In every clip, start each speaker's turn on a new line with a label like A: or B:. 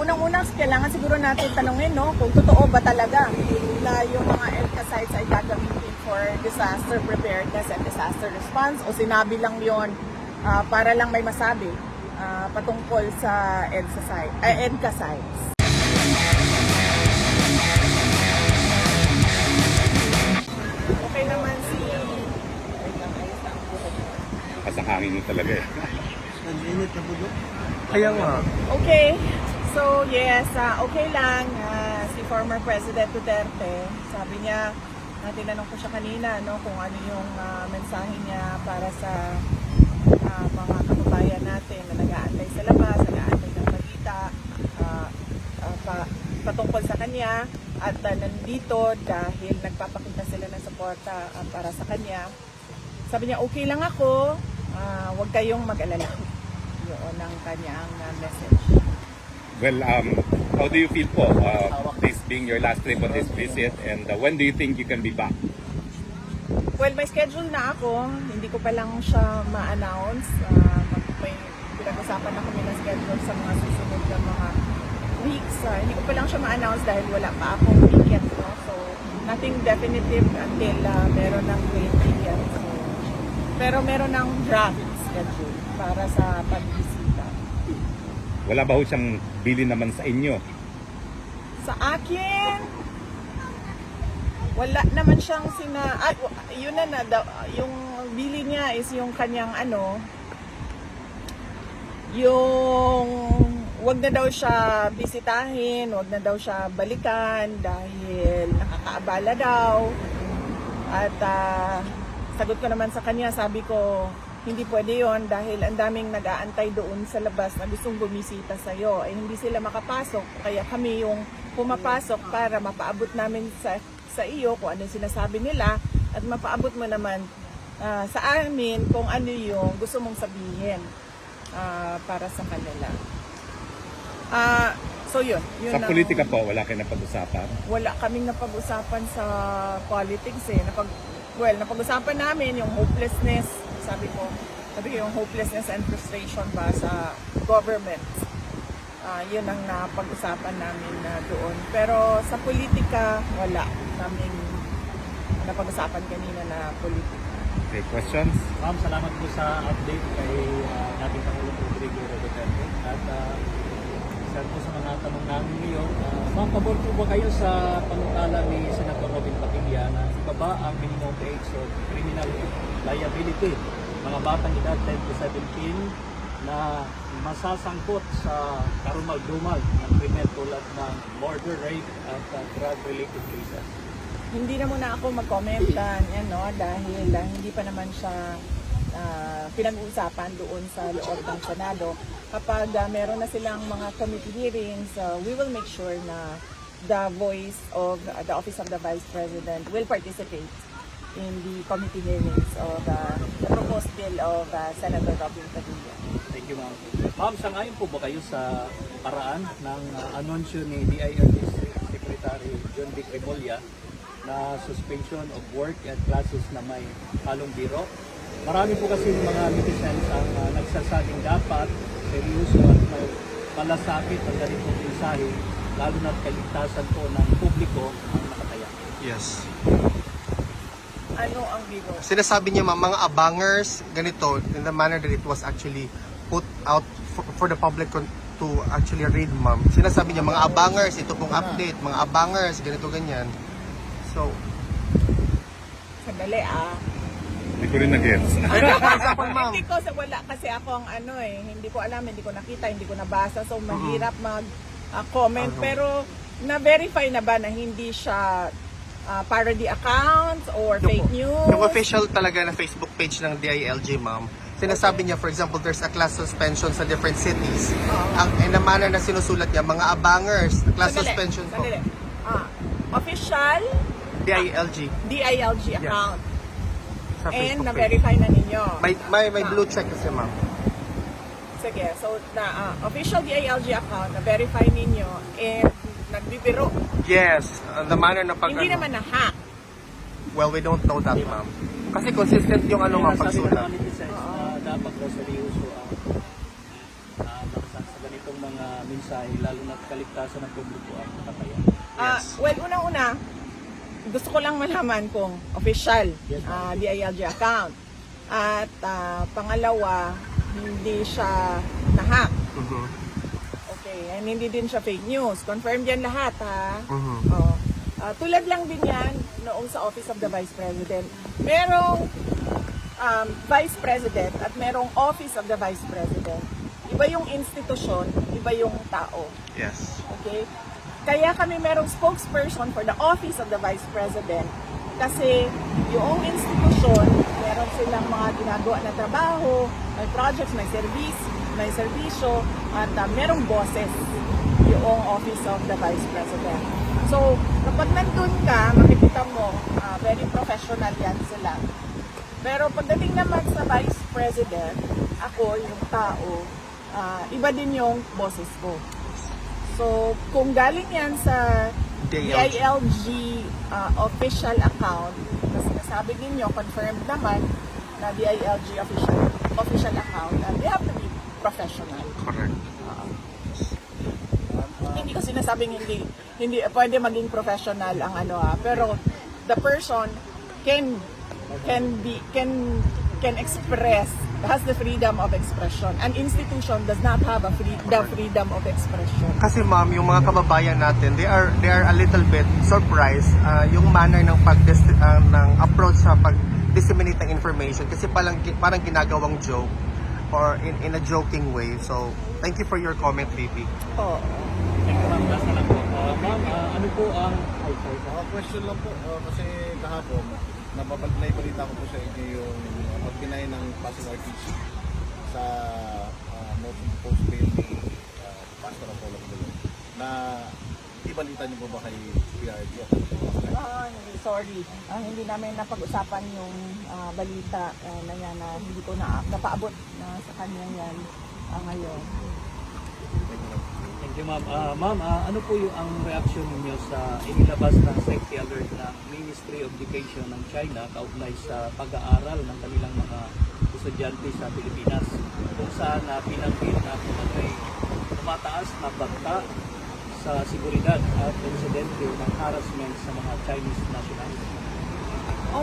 A: unang-unang kailangan siguro natin tanongin, no, kung totoo ba talaga na yung mga EDCA sites ay gagamitin for disaster preparedness and disaster response o sinabi lang yon para lang may masabi patungkol sa EDCA sites. Okay naman si...
B: Kasang hangin mo talaga eh.
C: Nag-init na budok. Kaya nga.
A: Okay. So yes, okay lang. Si former President Duterte, sabi niya, tinanong ko siya kanina, no, kung ano yung mensahe niya para sa mga kababayan natin na nag-aantay sa labas, nag-aantay ng balita patungkol sa kanya at nandito dahil nagpapakita sila ng suporta para sa kanya. Sabi niya, okay lang ako, huwag kayong mag-alala. Yun ang kanyang message.
B: Well, how do you feel po, this being your last trip on this visit, and when do you think you can be back?
A: Well, may schedule na ako. Hindi ko pa lang siya ma-announce. May pinag-usapan na kami ng schedule sa mga susunod na mga weeks. Hindi ko pa lang siya ma-announce dahil wala pa akong weekend. No? So, nothing definitive until meron ng great weekend. So, pero meron ng draft schedule para sa pagbisita.
B: Wala ba ho siyang bili naman sa inyo?
A: Sa akin, wala naman siyang yun na yung bili niya is yung kanyang yung wag na daw siya bisitahin, wag na daw siya balikan dahil nakakaabala daw. At sagot ko naman sa kanya, sabi ko, hindi pwede yon dahil ang daming nag-aantay doon sa labas na gustong bumisita sa'yo. Eh, hindi sila makapasok, kaya kami yung pumapasok para mapaabot namin sa iyo kung ano yung sinasabi nila at mapaabot mo naman sa amin kung ano yung gusto mong sabihin para sa kanila. So yun
B: Sa politika po, wala kayo napag-usapan?
A: Wala kaming napag-usapan sa politics eh. Napag-usapan namin yung hopelessness, sabi ko yung hopelessness and frustration ba sa government. Yun ang napag-usapan namin doon. Pero sa politika, wala kaming napag-usapan kanina na politika.
B: Okay, questions?
C: Ma'am, salamat po sa update kay dating Pangulong Rodrigo Duterte. At isa po sa mga tanong namin ngayon, ma'am, pabor po ba kayo sa panukala ni Senator Robin Padilla na ibaba ang minimum age of criminal liability? Mga batang edad 10 to 17 na masasangkot sa karumal-dumal ng krimen tulad ng murder, rape at drug-related cases.
A: Hindi na muna ako mag-comment dahil hindi pa naman siya pinag-uusapan doon sa loob ng Senado. Kapag meron na silang mga committee hearings, we will make sure na the voice of the Office of the Vice President will participate in the committee hearings of the proposed bill of Senator Robin Padilla.
C: Thank you, ma'am. Ma'am, sangayon po ba kayo sa paraan ng anunsyo ni DILG Secretary John Vic Remulla na suspension of work at classes na may halong biro? Marami po kasi mga netizens ang nagsasabing dapat seryoso at may palasakit ang ganitong mensahe, lalo na't kaligtasan po ng publiko ang nakataya.
D: Yes.
A: Ano ang biro?
D: Sinasabi niya mga abangers, ganito, in the manner that it was actually put out for the public to actually read, ma'am. Sinasabi niya mga abangers, ito pong update, mga abangers, ganito, ganyan. So,
A: Sandali
B: Hindi ko rin nag-gets.
D: for example, ma'am.
A: Hindi ko wala kasi ako ang hindi ko alam, hindi ko nakita, hindi ko nabasa, so mahirap mag-comment. Pero na-verify na ba na hindi siya parody accounts or fake news?
D: Yung official talaga na Facebook page ng DILG, ma'am. Sinasabi niya, for example, there's a class suspension sa different cities. In the manner na sinusulat niya, mga abangers, class suspension po.
A: Official
D: DILG.
A: account.
D: Sa
A: And
D: Facebook page.
A: na-verify na ninyo.
D: May blue check kasi, ma'am.
A: Sige, so official DILG account, na-verify ninyo, and nagbibiro.
D: Yes, the manner na pag...
A: Hindi naman na-hack.
D: Well, we don't know that, ma'am. Kasi consistent yung ma'am,
C: Sabi ng
D: pagsulat.
C: mga netizens na dapat daw seryoso ang sa ganitong mga mga mensahe, lalo na kaligtasan ng publiko ang nakataya.
A: Well, unang-una, gusto ko lang malaman kung official
C: Yes, ma'am.
A: DILG account. At pangalawa, hindi siya na-hack.
D: Mhm.
A: Okay, and hindi din siya fake news. Confirmed yan lahat, ha?
D: Mhm.
A: Oo. Tulad lang din yan noong sa Office of the Vice President. Merong Vice President at merong Office of the Vice President. Iba yung institusyon, iba yung tao.
D: Yes.
A: Okay? Kaya kami merong spokesperson for the Office of the Vice President kasi yung institusyon, meron silang mga ginagawa na trabaho, may projects, may serbisyo, at merong bosses yung Office of the Vice President. So, kapag nandun ka, makikita mo, very professional yan sila. Pero pagdating naman sa Vice President, ako, yung tao, iba din yung boses ko. So, kung galing yan sa DILG official account, na sinasabi ninyo, confirmed naman na DILG official account, they have to be professional.
D: Correct.
A: Hindi ko sinasabing hindi pwede maging professional ang pero the person can express, has the freedom of expression. An institution does not have the freedom of expression.
D: Kasi ma'am, yung mga kababayan natin, they are a little bit surprised yung manner ng ng approach sa pag-disseminate ng information kasi parang ginagawang joke or in a joking way. So, thank you for your comment, VP.
A: Oh.
C: Thank you, ma'am. Last na lang po. Ma'am, ano po ang...
E: Question lang po, kasi kahapon, naibalita ko po sa inyo yung pagpinay ng passing RTC sa motion post bail ni Pastor Apollo Gulo na ibalita niyo po ba kay PRD?
A: Sorry. Hindi namin napag-usapan yung balita na yan na hindi ko napaabot na sa kanya yan ngayon.
C: Thank you, ma'am. Ma'am, ano po yung ang reaction ninyo sa inilabas ng safety alert ng Ministry of Education ng China kaugnay sa pag-aaral ng kanilang mga estudyante sa Pilipinas kung saan pinanggit na may tumataas na bagta sa seguridad at insidente ng harassment sa mga Chinese nationals?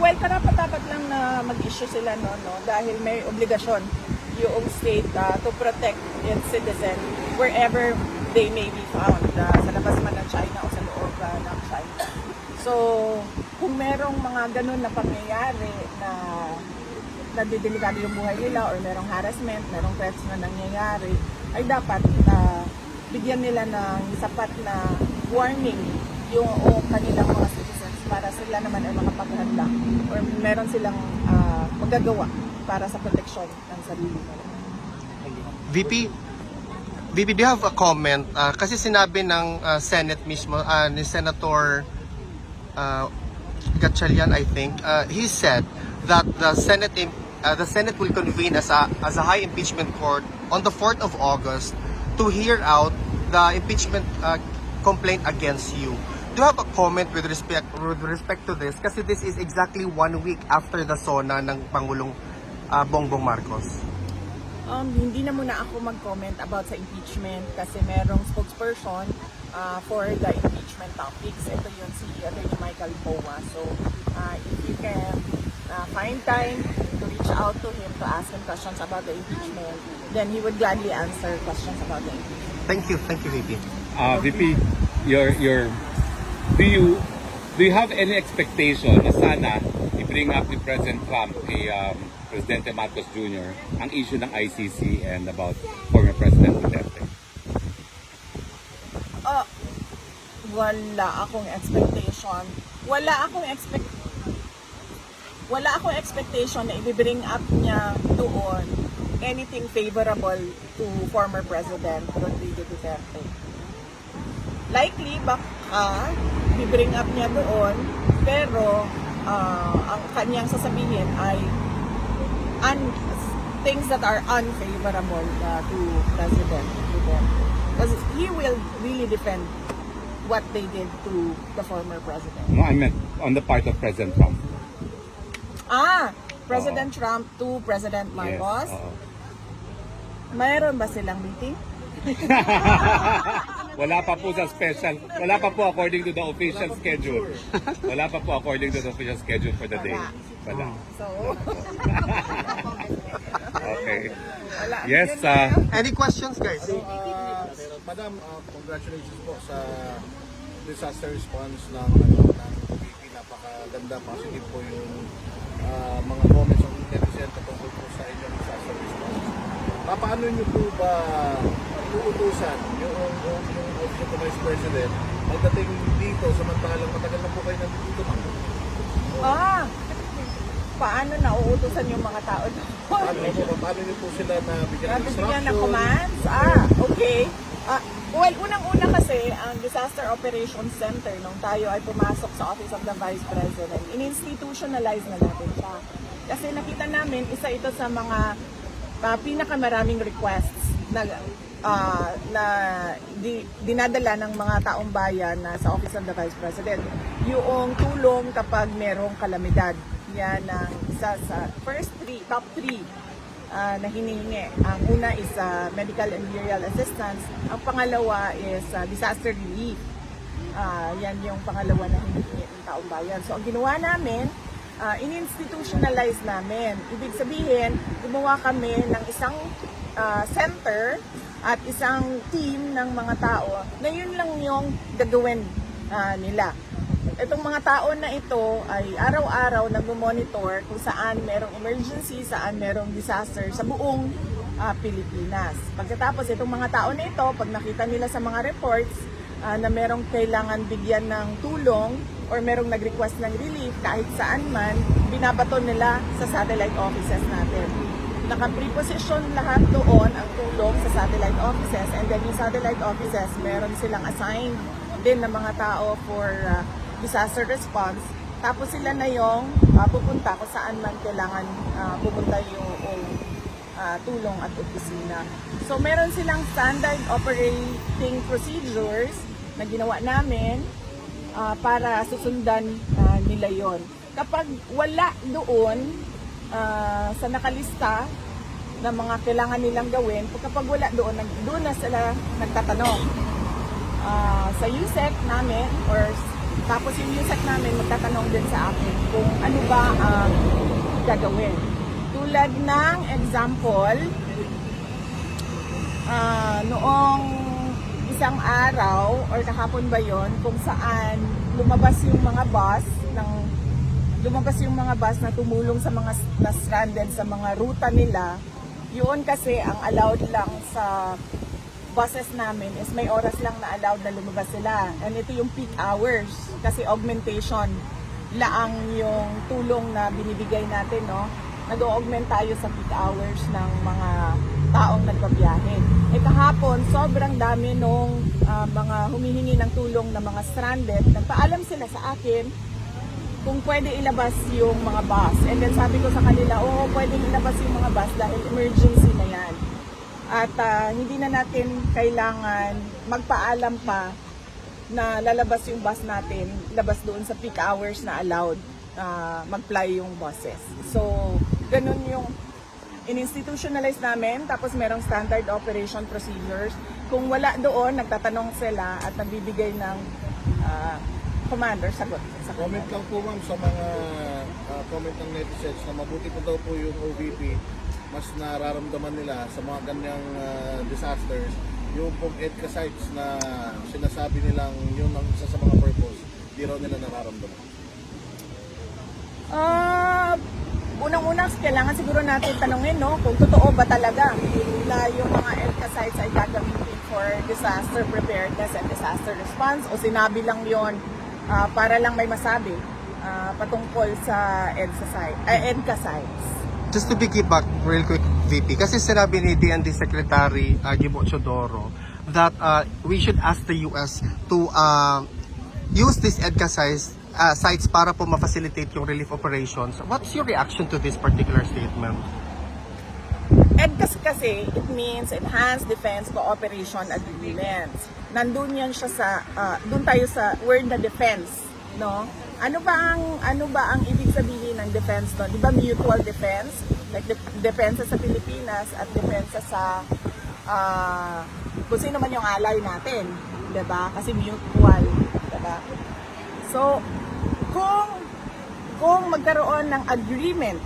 A: Well, karapat-dapat lang na mag-issue sila no dahil may obligasyon yung state to protect its citizen wherever they may be found, sa labas man ng China o sa loob ng China. So, kung merong mga ganun na pangyayari na nadidelikado yung buhay nila or merong harassment, merong threats na nangyayari, ay dapat bigyan nila ng sapat na warning yung kanilang mga citizens para sila naman ay makapaghanda or meron silang magagawa para sa proteksyon ng sarili nila.
D: VP, do you have a comment? Kasi sinabi ng Senate mismo, ni Senator Gatchalian, I think, he said that the Senate will convene as a high impeachment court on the 4th of August to hear out the impeachment complaint against you. Do you have a comment with respect to this? Kasi this is exactly 1 week after the SONA ng Pangulong Bongbong Marcos.
A: Hindi na muna ako mag-comment about sa impeachment kasi merong spokesperson for the impeachment topics. Ito yun si Attorney Michael Poa. So, if you can find time to reach out to him to ask him questions about the impeachment, then he would gladly answer questions about the impeachment.
D: Thank you, VP.
B: VP, do you have any expectation na sana i-bring up ni President Trump kay Presidente Marcos Jr. ang issue ng ICC and about former President Duterte?
A: Wala akong expectation. Wala akong expectation na i-bring up niya doon anything favorable to former President Rodrigo Duterte. Likely, baka i-bring up niya doon, pero ang kanyang sasabihin ay things that are unfavorable to President Duterte. Because he will really defend what they did to the former president.
B: No, I meant on the part of President Trump.
A: President Trump to President Marcos.
B: Yes,
A: Mayroon ba silang meeting?
B: Wala pa po sa special. Wala pa po according to the official schedule. Wala pa po according to the official schedule for the day. Wala.
A: So,
B: Okay.
A: wala.
B: Yes,
A: Yun na yun.
D: Any questions, guys?
E: Madam, congratulations po sa disaster response ng PPP. Napakaganda, positive po yung mga comments ng netizen tungkol po sa inyong disaster response. Paano nyo po ba uutusan yung Office of the Vice President pagdating dito samantalang matagal na po kayo nandito, ma'am?
A: Paano nauutusan yung mga tao doon?
E: Paano nyo po sila nabigyan ng
A: Nabibigyan ng
E: instruction?
A: commands? Okay. Well, unang-una kasi, ang Disaster Operations Center, nung tayo ay pumasok sa Office of the Vice President, in-institutionalize na natin siya. Kasi nakita namin, isa ito sa mga pinakamaraming requests na dinadala ng mga taong bayan sa Office of the Vice President. Yung tulong kapag merong kalamidad. Yan ang isa sa top three na hinihingi. Ang una is medical and burial assistance. Ang pangalawa is disaster relief. Yan yung pangalawa na hinihingi ng taong bayan. So ang ginawa namin, in-institutionalize namin. Ibig sabihin, gumawa kami ng isang center at isang team ng mga tao na yun lang yung gagawin nila. Itong mga tao na ito ay araw-araw nag-monitor kung saan merong emergency, saan merong disaster sa buong Pilipinas. Pagkatapos itong mga tao na ito, pag nakita nila sa mga reports na merong kailangan bigyan ng tulong or merong nag-request ng relief kahit saan man, binabato nila sa satellite offices natin. Naka-preposition lahat doon ang tulong sa satellite offices, and then yung satellite offices, meron silang assigned din ng mga tao for disaster response. Tapos sila na yung pupunta kung saan man kailangan pupunta yung tulong at opisina. So meron silang standard operating procedures na ginawa namin para susundan nila yon. Kapag wala doon sa nakalista na mga kailangan nilang gawin, kapag wala doon na sila nagtatanong sa USEC namin, or tapos yung USEC namin magtatanong din sa akin kung ano ba ang gagawin. Tulad ng example, noong isang araw or kahapon ba yon, kung saan lumabas yung mga bus na tumulong sa mga na stranded sa mga ruta nila. Yun kasi ang allowed lang sa buses namin is may oras lang na allowed na lumabas sila. And ito yung peak hours kasi augmentation laang yung tulong na binibigay natin, no? Nag-augment tayo sa peak hours ng mga taong nagbabiyahe. Kahapon, sobrang dami nung mga humihingi ng tulong na mga stranded. Nagpaalam sila sa akin kung pwede ilabas yung mga bus. And then sabi ko sa kanila, oo, pwede ilabas yung mga bus dahil emergency na yan. At hindi na natin kailangan magpaalam pa na lalabas yung bus natin, labas doon sa peak hours na allowed mag-fly yung buses. So, ganun yung in-institutionalize namin, tapos merong standard operation procedures. Kung wala doon, nagtatanong sila at nagbibigay ng commander, sagot.
E: Comment lang po, ma'am, sa mga comment ng netizens na mabuti po daw po yung OVP, mas nararamdaman nila sa mga ganyang disasters, yung pong EDCA sites na sinasabi nilang yun ang isa sa mga purpose, di raw nila nararamdaman.
A: Unang-unang kailangan siguro natin tanungin, no, kung totoo ba talaga na yung mga EDCA sites ay gagamitin for disaster preparedness and disaster response, o sinabi lang yon para lang may masabi patungkol sa EDCA sites.
D: Just to piggyback real quick, VP, kasi sinabi ni DND Secretary Gibo Chodoro that we should ask the US to use these EDCA sites para po ma-facilitate yung relief operations. What's your reaction to this particular statement?
A: EDCA kasi, it means Enhanced Defense Cooperation Agreements. Nandun yan siya sa, dun tayo sa word na defense, no? Ano ba ang ibig sabihin ng defense no? Di ba mutual defense? Like depensa sa Pilipinas at depensa sa kung sino man yung ally natin, 'di ba? Kasi mutual, 'di ba? So, kung magkaroon ng agreement,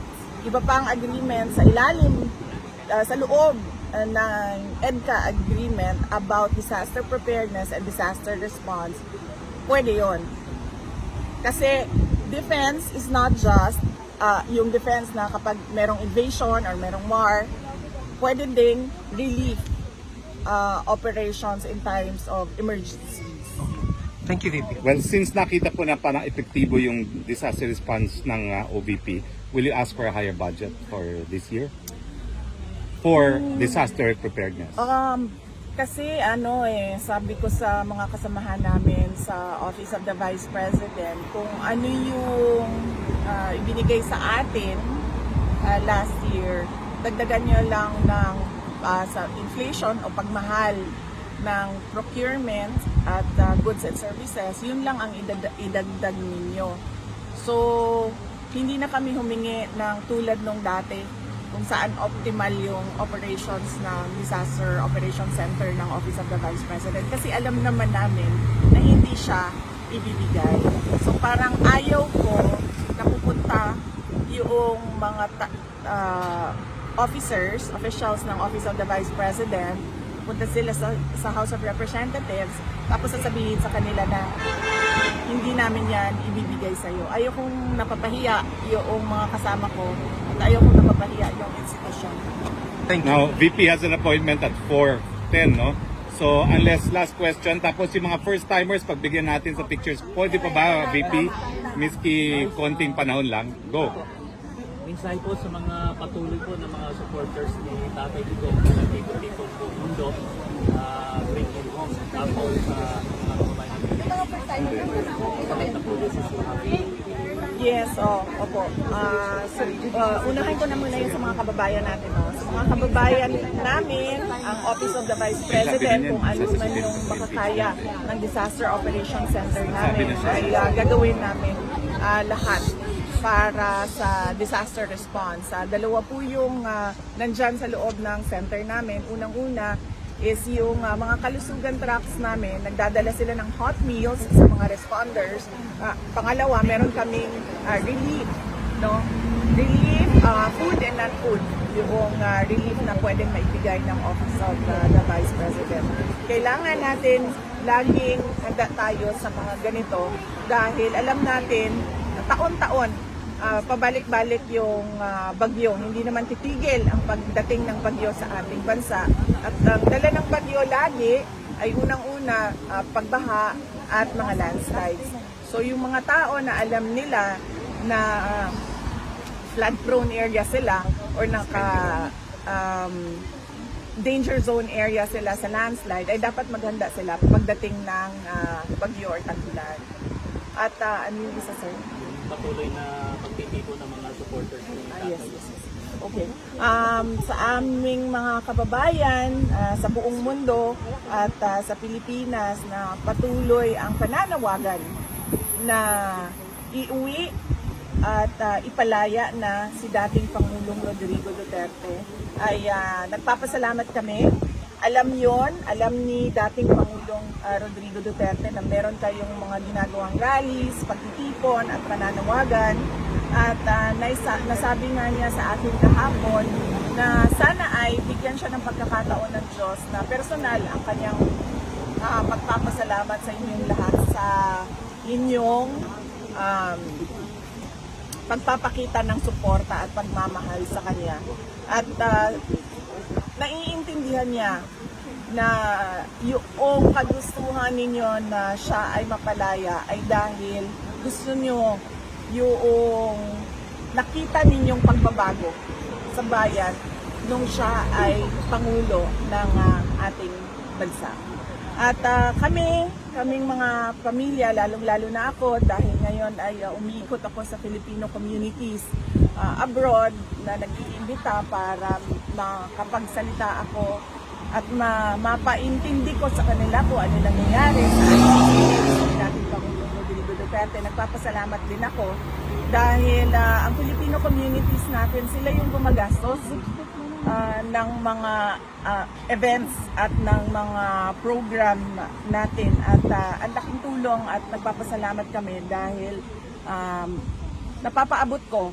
A: iba pang agreement sa ilalim, sa loob ng EDCA agreement about disaster preparedness and disaster response, pwede yon. Kasi defense is not just yung defense na kapag merong invasion or merong war, pwede ding relief operations in times of emergencies.
D: Thank you, VP.
B: Well, since nakita po na parang epektibo yung disaster response ng OVP, will you ask for a higher budget for this year? For disaster preparedness?
A: Kasi sabi ko sa mga kasamahan namin sa Office of the Vice President, kung ano yung ibinigay sa atin last year, dagdagan nyo lang ng sa inflation o pagmahal ng procurement at goods and services, yun lang ang idagdag ninyo. So, hindi na kami humingi ng tulad nung dati kung saan optimal yung operations ng Disaster Operations Center ng Office of the Vice President. Kasi alam naman namin na hindi siya ibibigay. So, parang ayaw ko na pupunta yung mga officials ng Office of the Vice President, punta sila sa House of Representatives, tapos sasabihin sa kanila na hindi namin yan ibibigay sa'yo. Ayaw kong napapahiya yung mga kasama ko at ayaw kong napapahiya yung institusyon.
D: Thank you.
B: Now, VP has an appointment at 4:10, no? So, unless last question, tapos yung mga first-timers, pagbigyan natin sa pictures, pwede pa ba, VP? Miski konting panahon lang. Go.
C: Minsan po sa mga patuloy po ng mga supporters ni Tatay Digong na nandito po mundo, bring him home. Tapos sa mga kababayan natin.
A: Yes, opo. Unahin ko na muna yung sa mga kababayan natin. No? Sa mga kababayan namin, ang Office of the Vice President, kung ano man yung makakaya ng Disaster Operations Center namin, ay gagawin namin lahat para sa disaster response. Dalawa po yung nandyan sa loob ng center namin. Unang-una is yung mga kalusugan trucks namin. Nagdadala sila ng hot meals sa mga responders. Pangalawa, meron kaming relief. No? Relief, food and non-food. Yung relief na pwedeng maibigay ng Office of the Vice President. Kailangan natin laging handa tayo sa mga ganito dahil alam natin taon-taon pabalik-balik yung bagyo. Hindi naman titigil ang pagdating ng bagyo sa ating bansa. At ang dala ng bagyo lagi ay unang-una pagbaha at mga landslides. So yung mga tao na alam nila na flood-prone area sila or danger zone area sila sa landslide, ay dapat maghanda sila pagdating ng bagyo or tag-ulan. At ano yung isa, sir?
C: Patuloy na pagtitipo ng mga supporters ni Tatay.
A: Yes. Okay. Sa aming mga kababayan sa buong mundo at sa Pilipinas na patuloy ang pananawagan na iuwi at ipalaya na si dating Pangulong Rodrigo Duterte, ay nagpapasalamat kami. Alam ni dating Pangulong Rodrigo Duterte na meron kayong mga ginagawang rallies, pagtitipon at pananawagan. At nasabi nga niya sa akin kahapon na sana ay bigyan siya ng pagkakataon ng Diyos na personal ang kanyang pagpapasalamat sa inyong lahat sa inyong pagpapakita ng suporta at pagmamahal sa kanya. At naiintindihan niya na yung kagustuhan ninyo na siya ay mapalaya ay dahil gusto niyo yung nakita ninyong pagbabago sa bayan nung siya ay Pangulo ng ating bansa. At kaming mga pamilya, lalong-lalo na ako dahil ngayon ay umiikot ako sa Filipino communities abroad na nag-iimbita para makapagsalita ako at mapaintindi ko sa kanila kung ano nangyayari sa dating Pangulong Rodrigo Duterte. Nagpapasalamat din ako dahil ang Filipino communities natin, sila yung gumagastos ng mga events at ng mga program natin at ang laking tulong at nagpapasalamat kami dahil napapaabot ko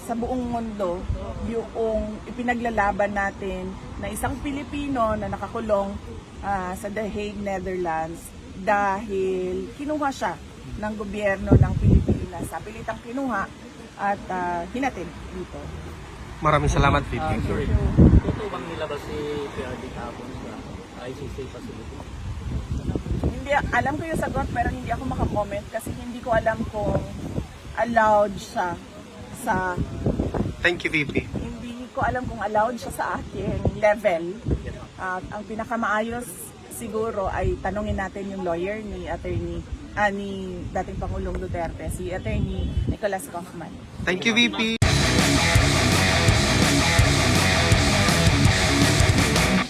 A: sa buong mundo yung ipinaglalaban natin na isang Pilipino na nakakulong sa The Hague, Netherlands dahil kinuha siya ng gobyerno ng Pilipinas. Sa pilitang kinuha at hinatid dito.
D: Maraming salamat, VP.
C: Sorry, totoo bang nilabas si PRD kahapon sa ICC facility?
A: Hindi, alam ko yung sagot pero hindi ako makakomment kasi hindi ko alam kung allowed siya sa
D: Thank you, VP.
A: hindi ko alam kung allowed siya sa aking level. Ang pinakamaayos siguro ay tanungin natin yung lawyer ni ni dating Pangulong Duterte, si Attorney Nicolas Kaufman.
D: Thank you, VP.